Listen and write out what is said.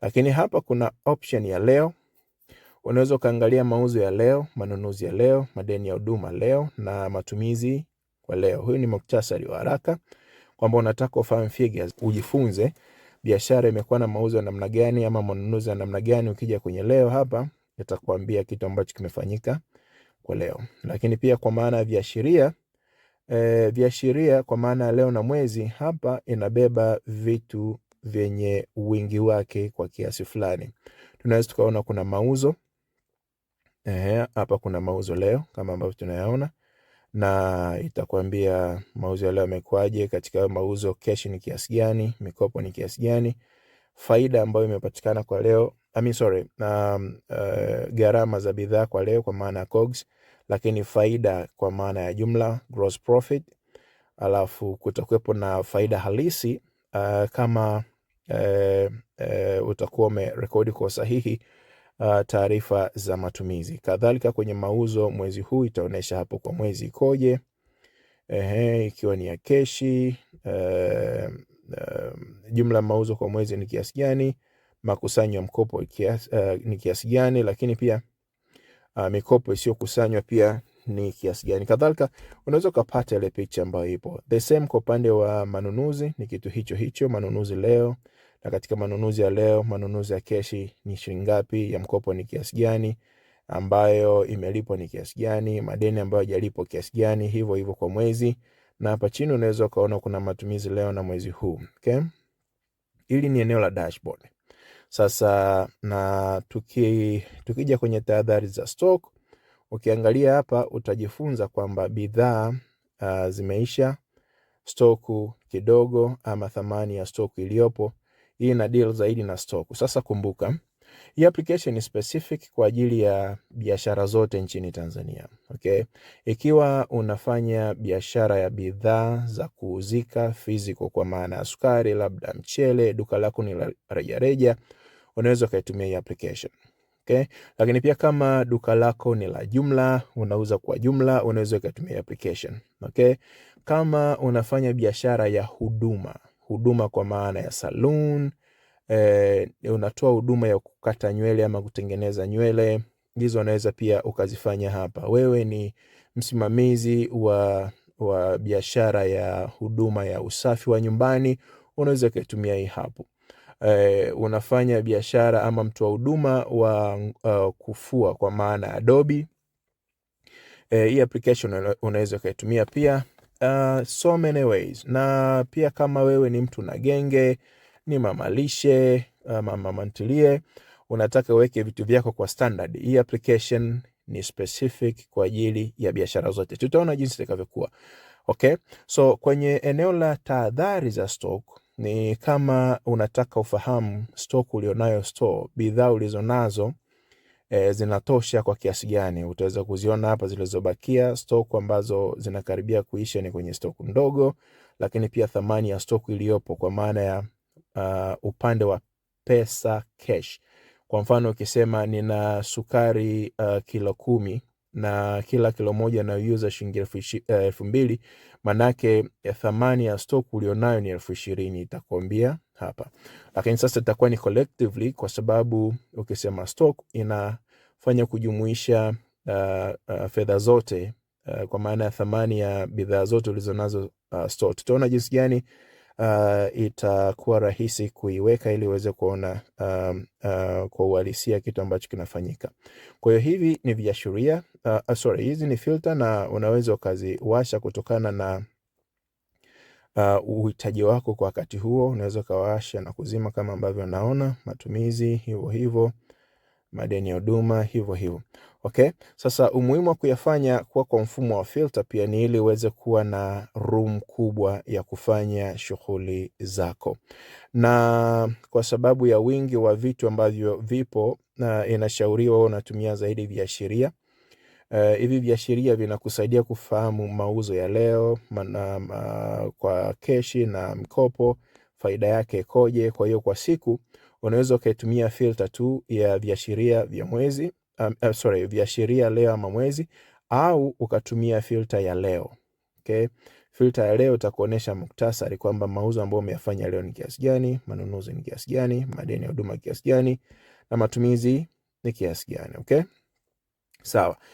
Lakini hapa kuna option ya leo. Unaweza kaangalia mauzo ya leo, manunuzi ya leo, madeni ya huduma leo na matumizi kwa leo. Huyu ni muktasari wa haraka kwamba unataka ufahamu figures, ujifunze biashara imekuwa na mauzo ya namna gani ama manunuzi ya namna gani. Ukija kwenye leo hapa itakwambia kitu ambacho kimefanyika kwa leo. Lakini pia kwa maana ya viashiria, viashiria kwa maana ya leo na mwezi, hapa inabeba vitu vyenye wingi wake kwa kiasi fulani. Tunaweza tukaona kuna mauzo. Hapa kuna mauzo leo kama ambavyo tunayaona, na itakwambia mauzo ya leo yamekuaje. Katika mauzo cash ni kiasi gani, mikopo ni kiasi gani, faida ambayo imepatikana kwa leo, gharama za bidhaa kwa leo kwa maana ya COGS, lakini faida kwa maana ya jumla gross profit. Alafu kutakuwepo na faida halisi kama utakuwa umerekodi kwa sahihi taarifa za matumizi. Kadhalika kwenye mauzo mwezi huu itaonesha hapo kwa mwezi ikoje, ikiwa ni ya keshi, jumla mauzo kwa mwezi ni kiasi gani, makusanyo ya mkopo ni kiasi gani, lakini pia mikopo isiyokusanywa pia ni kiasi gani. Kadhalika unaweza kupata ile picha ambayo ipo. The same kwa upande wa manunuzi ni kitu hicho hicho, manunuzi leo, na katika manunuzi ya leo, manunuzi ya keshi ni shilingi ngapi, ya mkopo ni kiasi gani, ambayo imelipwa ni kiasi gani, madeni ambayo hajalipwa kiasi gani, hivyo hivyo kwa mwezi. Na hapa chini unaweza kuona kuna matumizi leo na mwezi huu. Okay? Hili ni eneo la dashboard. Sasa na tukija kwenye tahadhari za stock, ukiangalia hapa utajifunza kwamba bidhaa zimeisha, stoku kidogo ama thamani ya stoku iliyopo. Hii ina deal zaidi na stoku. Sasa kumbuka, hii application ni specific kwa ajili ya biashara zote nchini Tanzania. Okay? Ikiwa unafanya biashara ya bidhaa za kuuzika physical kwa maana ya sukari, labda mchele, duka lako ni la rejareja, unaweza kuitumia hii application. Okay? Lakini pia kama duka lako ni la jumla, unauza kwa jumla, unaweza kutumia application. Okay? Kama unafanya biashara ya huduma kwa maana ya saloon, unatoa huduma ya kukata nywele ama kutengeneza nywele, hizo unaweza pia ukazifanya hapa. Wewe ni msimamizi wa biashara ya huduma ya usafi wa nyumbani, unaweza kutumia hii hapo. Unafanya biashara ama mtu wa huduma wa kufua kwa maana Adobe, hii application unaweza kuitumia pia. So many ways. Na pia kama wewe ni mtu na genge, ni mamalishe, mama ntilie, unataka uweke vitu vyako kwa standard, hii application ni specific kwa ajili ya biashara zote. Tutaona jinsi itakavyokuwa. Okay? So kwenye eneo la tahadhari za stock, ni kama unataka ufahamu stock ulionayo store, bidhaa ulizonazo zinatosha kwa kiasi gani. Utaweza kuziona hapa zilizobakia, stock ambazo zinakaribia kuisha ni kwenye stock ndogo, lakini pia thamani ya stock iliyopo kwa maana ya upande wa pesa cash. Kwa mfano ukisema nina sukari kilo 10 na kila kilo moja na user shilingi 2,000, manake thamani ya stock ulionayo ni 20,000, itakwambia hapa. Lakini sasa itakuwa ni collectively, kwa sababu ukisema stock inafanya kujumuisha fedha zote, kwa maana ya thamani ya bidhaa zote ulizonazo store. Tutaona jinsi gani itakuwa rahisi kuiweka ili uweze kuona kwa uhalisia kitu ambacho kinafanyika. Kwa hiyo hivi ni viashiria, hizi ni filter, na unaweza ukaziwasha kutokana na uhitaji wako kwa wakati huo. Unaweza kawasha na kuzima kama ambavyo naona, matumizi hivyo hivyo, madeni ya huduma hivyo hivyo. Okay? Sasa umuhimu wa kuyafanya kwa mfumo wa filter pia ni ili uweze kuwa na room kubwa ya kufanya shughuli zako. Na kwa sababu ya wingi wa vitu ambavyo vipo, inashauriwa unatumia zaidi viashiria. Hivi viashiria vinakusaidia kufahamu mauzo ya leo kwa keshi na mkopo, faida yake ikoje. Kwa hiyo kwa siku unaweza ukaitumia filter tu ya viashiria vya mwezi, viashiria leo ama mwezi, au ukatumia filter ya leo. Okay? Filter ya leo itakuonesha muktasari kwamba mauzo ambayo umeyafanya leo ni kiasi gani, manunuzi ni kiasi gani, madeni ya huduma kiasi gani, na matumizi ni kiasi gani. Okay? Sawa.